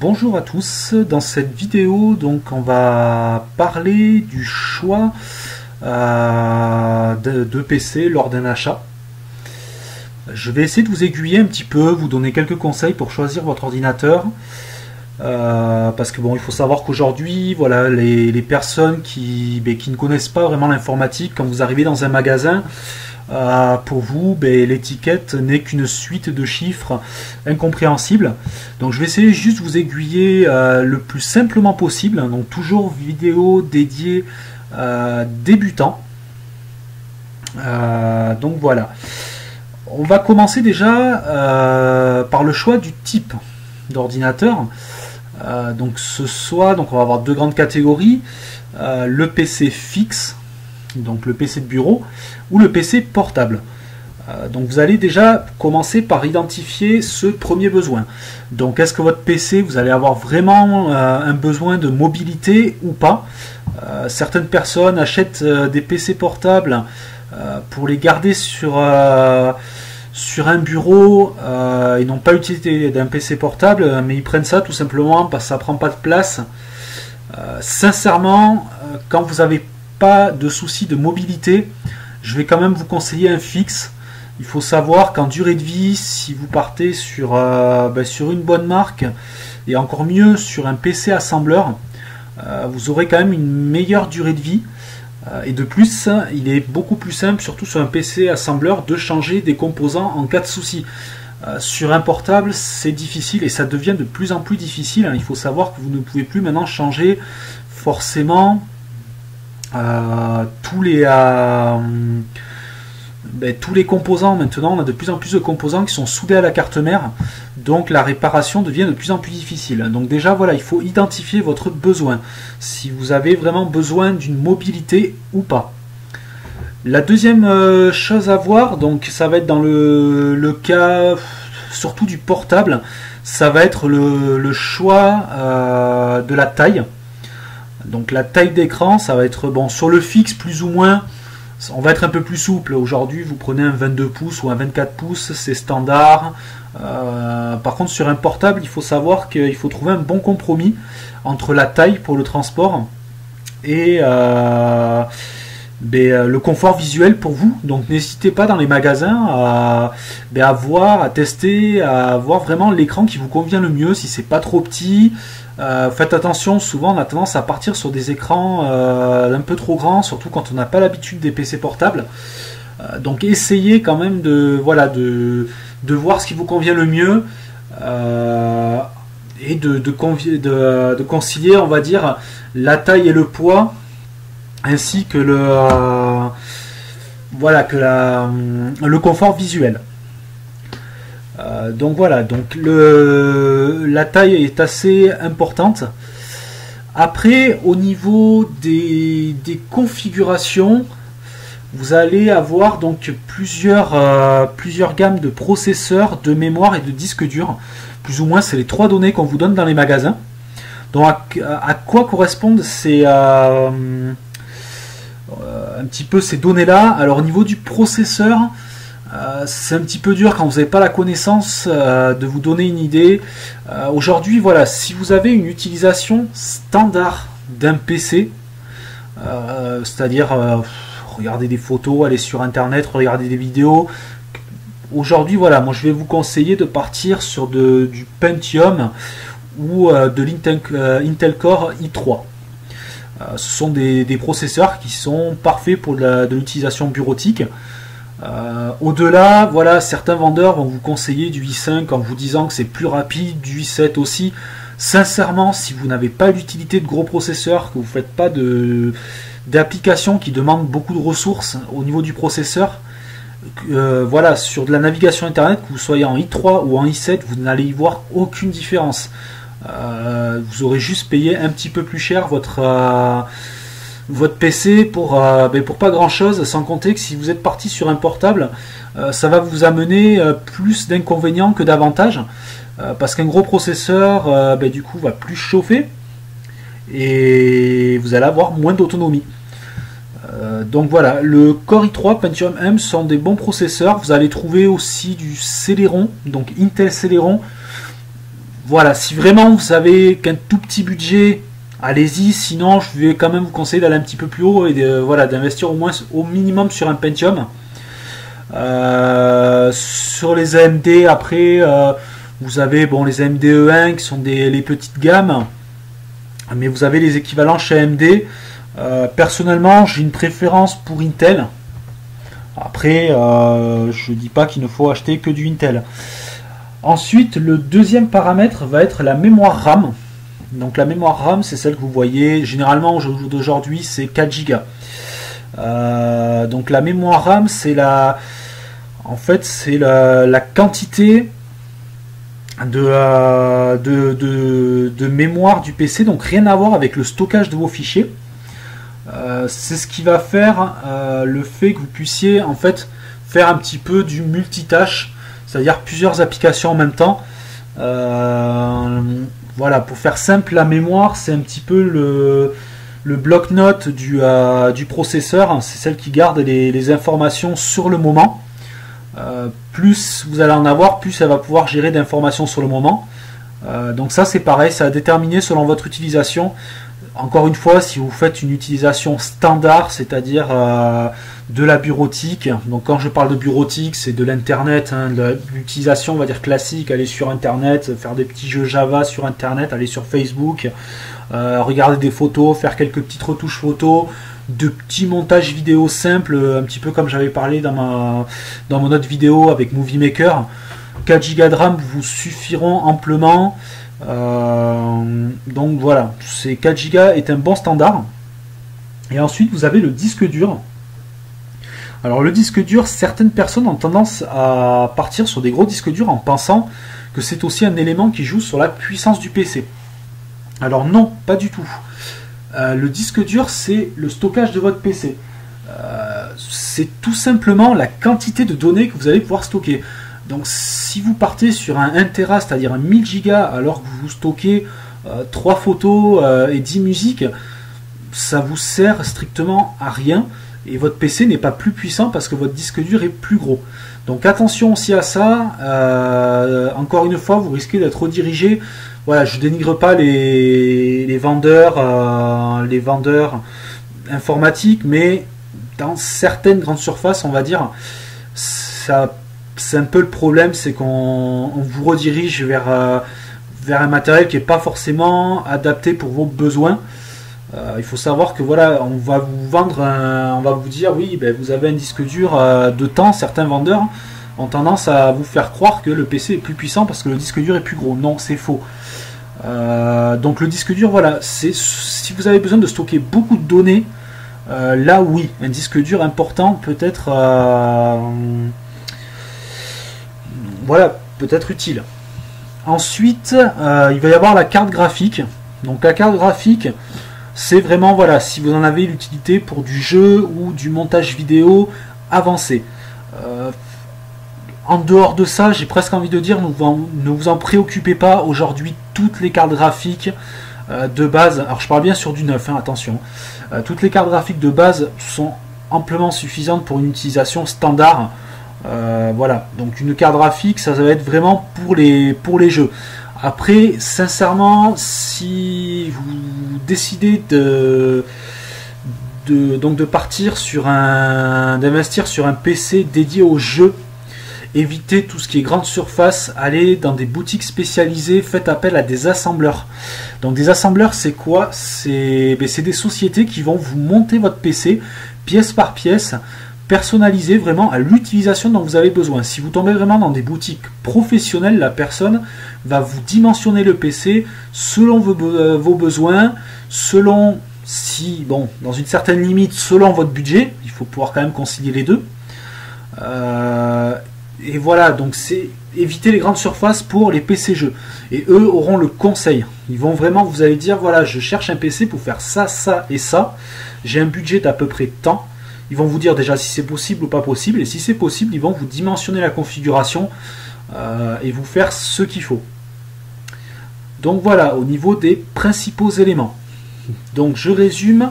Bonjour à tous, dans cette vidéo donc on va parler du choix de PC lors d'un achat. Je vais essayer de vous aiguiller un petit peu, vous donner quelques conseils pour choisir votre ordinateur. Parce que bon, il faut savoir qu'aujourd'hui, voilà, les personnes qui ne connaissent pas vraiment l'informatique, quand vous arrivez dans un magasin, pour vous, l'étiquette n'est qu'une suite de chiffres incompréhensibles. Donc je vais essayer juste de vous aiguiller le plus simplement possible. Donc toujours vidéo dédiée débutants. Donc voilà. On va commencer déjà par le choix du type d'ordinateur. Donc on va avoir deux grandes catégories, le PC fixe, donc le PC de bureau, ou le PC portable. Donc vous allez déjà commencer par identifier ce premier besoin. Donc est-ce que votre PC, vous allez avoir vraiment un besoin de mobilité ou pas? Certaines personnes achètent des PC portables pour les garder sur un bureau. Ils n'ont pas utilité d'un PC portable, mais ils prennent ça tout simplement parce que ça prend pas de place. Sincèrement, quand vous n'avez pas de soucis de mobilité, je vais quand même vous conseiller un fixe. Il faut savoir qu'en durée de vie, si vous partez sur une bonne marque, et encore mieux sur un PC assembleur, vous aurez quand même une meilleure durée de vie. Et de plus, il est beaucoup plus simple, surtout sur un PC assembleur, de changer des composants en cas de souci. Sur un portable, c'est difficile et ça devient de plus en plus difficile. Il faut savoir que vous ne pouvez plus maintenant changer forcément tous les composants. Maintenant, on a de plus en plus de composants qui sont soudés à la carte mère, donc la réparation devient de plus en plus difficile. Donc déjà, voilà, il faut identifier votre besoin, si vous avez vraiment besoin d'une mobilité ou pas. La deuxième chose à voir, donc ça va être dans le cas surtout du portable, ça va être le choix de la taille. Donc la taille d'écran, ça va être bon sur le fixe plus ou moins. On va être un peu plus souple. Aujourd'hui, vous prenez un 22 pouces ou un 24 pouces, c'est standard. Par contre, sur un portable, il faut savoir qu'il faut trouver un bon compromis entre la taille pour le transport et le confort visuel pour vous. Donc n'hésitez pas dans les magasins à voir, à tester, à voir vraiment l'écran qui vous convient le mieux, si c'est pas trop petit. Faites attention, souvent on a tendance à partir sur des écrans un peu trop grands, surtout quand on n'a pas l'habitude des PC portables. Donc essayez quand même de voir ce qui vous convient le mieux et de concilier, on va dire, la taille et le poids, ainsi que le confort visuel. Donc voilà, donc la taille est assez importante. Après, au niveau des configurations, vous allez avoir donc plusieurs gammes de processeurs, de mémoire et de disques durs. Plus ou moins, c'est les trois données qu'on vous donne dans les magasins. Donc à quoi correspondent un petit peu ces données-là? Alors au niveau du processeur, c'est un petit peu dur quand vous n'avez pas la connaissance de vous donner une idée. Aujourd'hui, voilà, si vous avez une utilisation standard d'un PC, c'est-à-dire regarder des photos, aller sur internet, regarder des vidéos, aujourd'hui, voilà, moi je vais vous conseiller de partir sur du Pentium ou de l'Intel Core i3. Ce sont des processeurs qui sont parfaits pour de l'utilisation bureautique. Au-delà, voilà, certains vendeurs vont vous conseiller du i5 en vous disant que c'est plus rapide, du i7 aussi. Sincèrement, si vous n'avez pas l'utilité de gros processeurs, que vous ne faites pas d'applications qui demandent beaucoup de ressources au niveau du processeur, voilà, sur de la navigation internet, que vous soyez en i3 ou en i7, vous n'allez y voir aucune différence. Vous aurez juste payé un petit peu plus cher votre PC pour pas grand chose, sans compter que si vous êtes parti sur un portable, ça va vous amener plus d'inconvénients que d'avantages, parce qu'un gros processeur du coup va plus chauffer et vous allez avoir moins d'autonomie. Donc voilà, le Core i3 Pentium M sont des bons processeurs. Vous allez trouver aussi du Celeron, donc Intel Celeron, Voilà, si vraiment vous avez qu'un tout petit budget, allez-y. Sinon, je vais quand même vous conseiller d'aller un petit peu plus haut et voilà, d'investir au moins au minimum sur un Pentium. Sur les AMD, après, vous avez bon, les AMD E1 qui sont les petites gammes, mais vous avez les équivalents chez AMD. Personnellement, j'ai une préférence pour Intel. Après, je dis pas qu'il ne faut acheter que du Intel. Ensuite, le deuxième paramètre va être la mémoire RAM. Donc la mémoire RAM, c'est celle que vous voyez. Généralement, aujourd'hui, c'est 4 Go. Donc la mémoire RAM, c'est la quantité de mémoire du PC. Donc rien à voir avec le stockage de vos fichiers. C'est ce qui va faire le fait que vous puissiez en fait faire un petit peu du multitâche, c'est-à-dire plusieurs applications en même temps. Voilà, pour faire simple, la mémoire, c'est un petit peu le bloc-notes du processeur. C'est celle qui garde les informations sur le moment. Plus vous allez en avoir, plus elle va pouvoir gérer d'informations sur le moment. Donc ça, c'est pareil, ça va déterminer selon votre utilisation. Encore une fois, si vous faites une utilisation standard, c'est-à-dire de la bureautique, donc quand je parle de bureautique, c'est de l'internet, hein, de l'utilisation, on va dire classique, aller sur internet, faire des petits jeux Java sur internet, aller sur Facebook, regarder des photos, faire quelques petites retouches photos, de petits montages vidéo simples, un petit peu comme j'avais parlé dans mon autre vidéo avec Movie Maker. 4 Go de RAM vous suffiront amplement. Donc voilà, ces 4 Go est un bon standard. Et ensuite vous avez le disque dur. Alors le disque dur, certaines personnes ont tendance à partir sur des gros disques durs en pensant que c'est aussi un élément qui joue sur la puissance du PC. Alors non, pas du tout. Le disque dur, c'est le stockage de votre PC. C'est tout simplement la quantité de données que vous allez pouvoir stocker. Donc si vous partez sur un 1 Tera, c'est-à-dire un 1000 Go, alors que vous stockez 3 photos et 10 musiques, ça vous sert strictement à rien et votre PC n'est pas plus puissant parce que votre disque dur est plus gros. Donc attention aussi à ça. Encore une fois, vous risquez d'être redirigé. Voilà, je dénigre pas les vendeurs informatiques, mais dans certaines grandes surfaces, on va dire, ça, c'est un peu le problème, c'est qu'on vous redirige vers un matériel qui n'est pas forcément adapté pour vos besoins. Il faut savoir que voilà, on va vous vendre, on va vous dire oui, ben, vous avez un disque dur de temps. Certains vendeurs ont tendance à vous faire croire que le PC est plus puissant parce que le disque dur est plus gros. Non, c'est faux. Donc le disque dur, voilà, si vous avez besoin de stocker beaucoup de données, là oui, un disque dur important peut-être, voilà, peut-être utile. Ensuite, il va y avoir la carte graphique. Donc la carte graphique, c'est vraiment, voilà, si vous en avez l'utilité pour du jeu ou du montage vidéo avancé. En dehors de ça, j'ai presque envie de dire, ne vous en préoccupez pas. Aujourd'hui, toutes les cartes graphiques de base, alors je parle bien sur du neuf, hein, attention, toutes les cartes graphiques de base sont amplement suffisantes pour une utilisation standard. Voilà, donc une carte graphique, ça va être vraiment pour les jeux. Après, sincèrement, si vous décidez de partir sur d'investir sur un PC dédié aux jeux, évitez tout ce qui est grande surface, allez dans des boutiques spécialisées, faites appel à des assembleurs. Donc des assembleurs, c'est quoi? C'est des sociétés qui vont vous monter votre PC pièce par pièce, personnalisé vraiment à l'utilisation dont vous avez besoin. Si vous tombez vraiment dans des boutiques professionnelles, la personne va vous dimensionner le PC selon vos besoins, selon, si, bon, dans une certaine limite, selon votre budget. Il faut pouvoir quand même concilier les deux. Et voilà, donc c'est éviter les grandes surfaces pour les PC jeux. Et eux auront le conseil. Ils vont vraiment, vous allez dire, voilà, je cherche un PC pour faire ça, ça et ça. J'ai un budget d'à peu près tant. Ils vont vous dire déjà si c'est possible ou pas possible. Et si c'est possible, ils vont vous dimensionner la configuration et vous faire ce qu'il faut. Donc voilà, au niveau des principaux éléments. Donc je résume.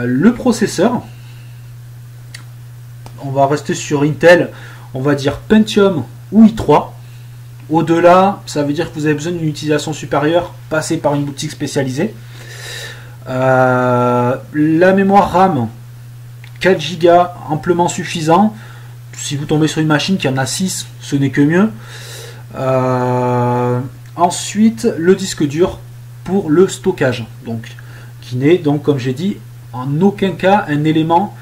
Le processeur. On va rester sur Intel. On va dire Pentium ou i3. Au-delà, ça veut dire que vous avez besoin d'une utilisation supérieure, passez par une boutique spécialisée. La mémoire RAM, 4 Go, amplement suffisant. Si vous tombez sur une machine qui en a 6, ce n'est que mieux. Ensuite, le disque dur pour le stockage, donc qui n'est donc, comme j'ai dit, en aucun cas un élément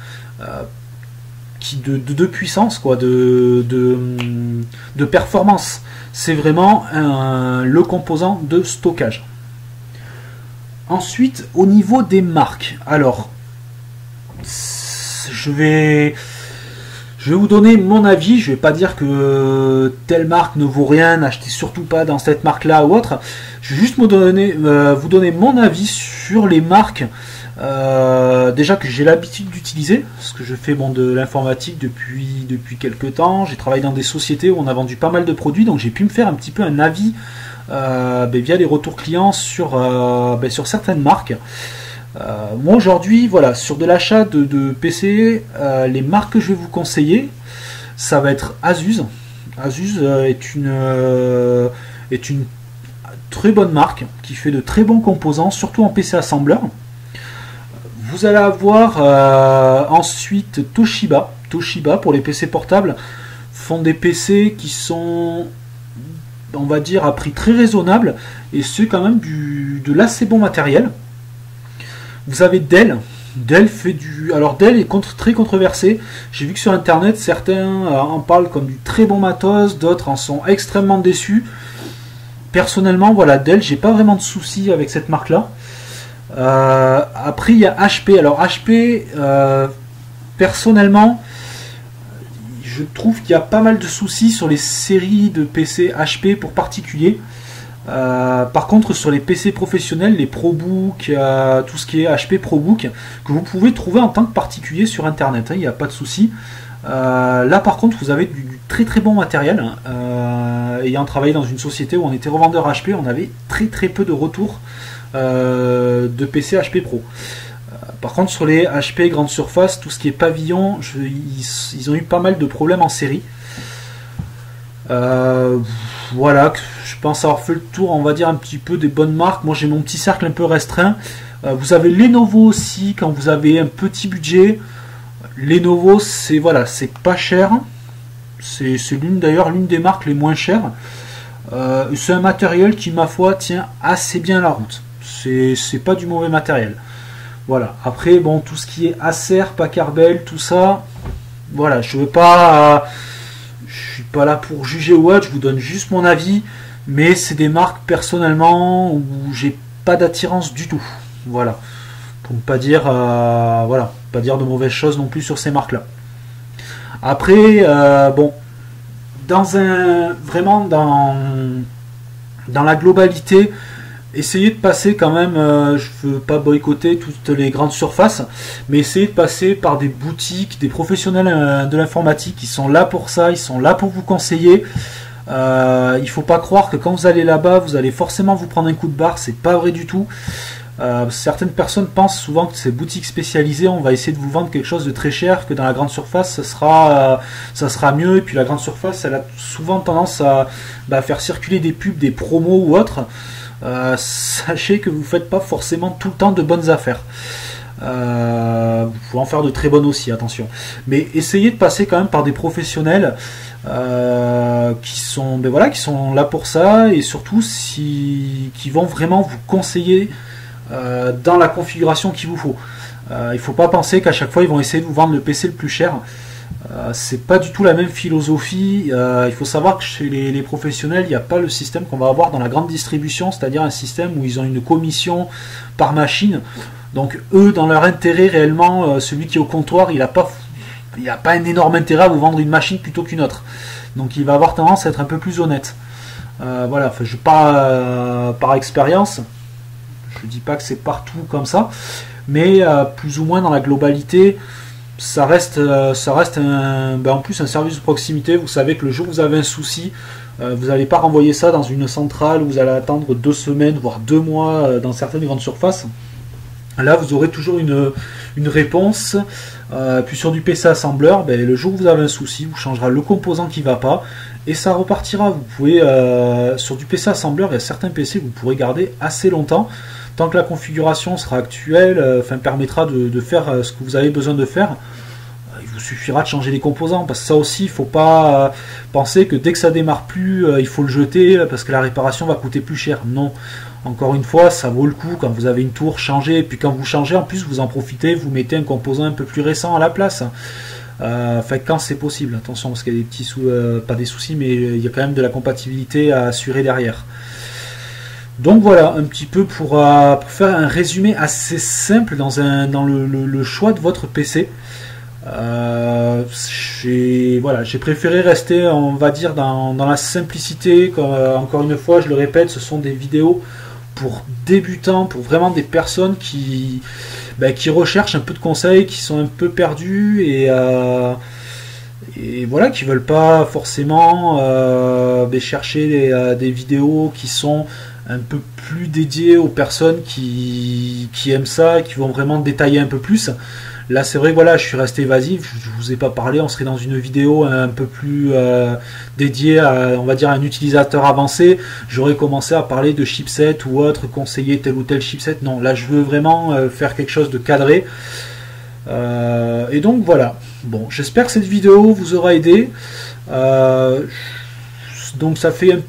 de puissance, quoi, de performance. C'est vraiment le composant de stockage. Ensuite, au niveau des marques, alors je vais vous donner mon avis. Je vais pas dire que telle marque ne vaut rien, n'achetez surtout pas dans cette marque là ou autre. Je vais juste vous donner mon avis sur les marques déjà que j'ai l'habitude d'utiliser, parce que je fais de l'informatique depuis quelques temps. J'ai travaillé dans des sociétés où on a vendu pas mal de produits, donc j'ai pu me faire un petit peu un avis via les retours clients sur certaines marques. Moi aujourd'hui, voilà, sur de l'achat de PC, les marques que je vais vous conseiller, ça va être Asus. Asus est une très bonne marque qui fait de très bons composants, surtout en PC assembleur. Vous allez avoir ensuite Toshiba. Toshiba pour les PC portables font des PC qui sont, on va dire, à prix très raisonnable, et c'est quand même de l'assez bon matériel. Vous avez Dell. Dell est très controversé. J'ai vu que sur internet certains en parlent comme du très bon matos, d'autres en sont extrêmement déçus. Personnellement, voilà, Dell, j'ai pas vraiment de soucis avec cette marque là. Après il y a HP. Alors HP, personnellement, je trouve qu'il y a pas mal de soucis sur les séries de PC HP pour particuliers. Par contre, sur les PC professionnels, les ProBook, tout ce qui est HP ProBook, que vous pouvez trouver en tant que particulier sur internet, il n'y a pas de souci. Là par contre, vous avez du très très bon matériel. Ayant travaillé dans une société où on était revendeur HP, on avait très très peu de retours de PC HP Pro. Par contre, sur les HP grande surface, tout ce qui est pavillon, ils ont eu pas mal de problèmes en série. Voilà, je pense avoir fait le tour, on va dire, un petit peu des bonnes marques. Moi j'ai mon petit cercle un peu restreint. Vous avez Lenovo aussi quand vous avez un petit budget. Lenovo, c'est pas cher. C'est d'ailleurs l'une des marques les moins chères. C'est un matériel qui, ma foi, tient assez bien la route. C'est pas du mauvais matériel. Voilà. Après, bon, tout ce qui est Acer, Packard Bell, tout ça, voilà, je suis pas là pour juger ou autre, je vous donne juste mon avis, mais c'est des marques personnellement où j'ai pas d'attirance du tout. Voilà. Pour ne pas dire pas dire de mauvaises choses non plus sur ces marques là. Après bon, dans la globalité, essayez de passer quand même, je veux pas boycotter toutes les grandes surfaces, mais essayez de passer par des boutiques, des professionnels de l'informatique qui sont là pour ça, ils sont là pour vous conseiller. Il faut pas croire que quand vous allez là-bas, vous allez forcément vous prendre un coup de barre, c'est pas vrai du tout. Certaines personnes pensent souvent que ces boutiques spécialisées, on va essayer de vous vendre quelque chose de très cher, que dans la grande surface ça sera mieux, et puis la grande surface elle a souvent tendance à faire circuler des pubs, des promos ou autres. Sachez que vous ne faites pas forcément tout le temps de bonnes affaires. Vous pouvez en faire de très bonnes aussi, attention. Mais essayez de passer quand même par des professionnels qui sont là pour ça, et surtout qui vont vraiment vous conseiller dans la configuration qu'il vous faut. Il ne faut pas penser qu'à chaque fois ils vont essayer de vous vendre le PC le plus cher. C'est pas du tout la même philosophie. Il faut savoir que chez les professionnels, il n'y a pas le système qu'on va avoir dans la grande distribution, c'est-à-dire un système où ils ont une commission par machine. Donc eux, dans leur intérêt réellement, celui qui est au comptoir, il n'a pas un énorme intérêt à vous vendre une machine plutôt qu'une autre. Donc il va avoir tendance à être un peu plus honnête. Voilà, enfin, je parle par expérience. Je dis pas que c'est partout comme ça, mais plus ou moins dans la globalité, ça reste en plus un service de proximité. Vous savez que le jour où vous avez un souci, vous n'allez pas renvoyer ça dans une centrale où vous allez attendre 2 semaines, voire 2 mois dans certaines grandes surfaces. Là, vous aurez toujours une réponse. Puis sur du PC assembleur, le jour où vous avez un souci, vous changerez le composant qui ne va pas, et ça repartira. Vous pouvez, sur du PC assembleur, il y a certains PC que vous pourrez garder assez longtemps, tant que la configuration sera actuelle, permettra de faire ce que vous avez besoin de faire. Il vous suffira de changer les composants, parce que ça aussi, il ne faut pas penser que dès que ça démarre plus, il faut le jeter, parce que la réparation va coûter plus cher. Non, encore une fois, ça vaut le coup quand vous avez une tour, changer, et puis quand vous changez, en plus, vous en profitez, vous mettez un composant un peu plus récent à la place. Quand c'est possible, attention, parce qu'il y a des petits pas des soucis, mais il y a quand même de la compatibilité à assurer derrière. Donc voilà, un petit peu pour faire un résumé assez simple dans le choix de votre PC. J'ai préféré rester, on va dire, dans la simplicité. Encore une fois, je le répète, ce sont des vidéos pour débutants, pour vraiment des personnes qui recherchent un peu de conseils, qui sont un peu perdus et voilà, qui veulent pas forcément chercher des vidéos qui sont un peu plus dédiées aux personnes qui aiment ça, qui vont vraiment détailler un peu plus. Là, c'est vrai que voilà, je suis resté évasif, je vous ai pas parlé, on serait dans une vidéo un peu plus dédiée à, on va dire, un utilisateur avancé. J'aurais commencé à parler de chipset ou autre, conseiller tel ou tel chipset. Non, là, je veux vraiment faire quelque chose de cadré. Et donc, voilà. Bon, j'espère que cette vidéo vous aura aidé. Donc, ça fait un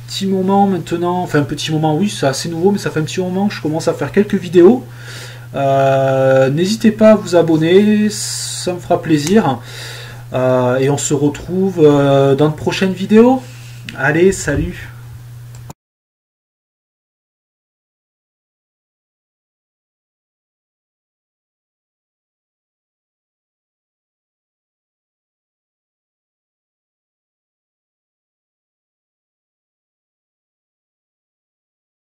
petit moment maintenant, enfin, un petit moment, oui, c'est assez nouveau, mais ça fait un petit moment que je commence à faire quelques vidéos. N'hésitez pas à vous abonner, ça me fera plaisir. Et on se retrouve dans de prochaines vidéos. Allez, salut!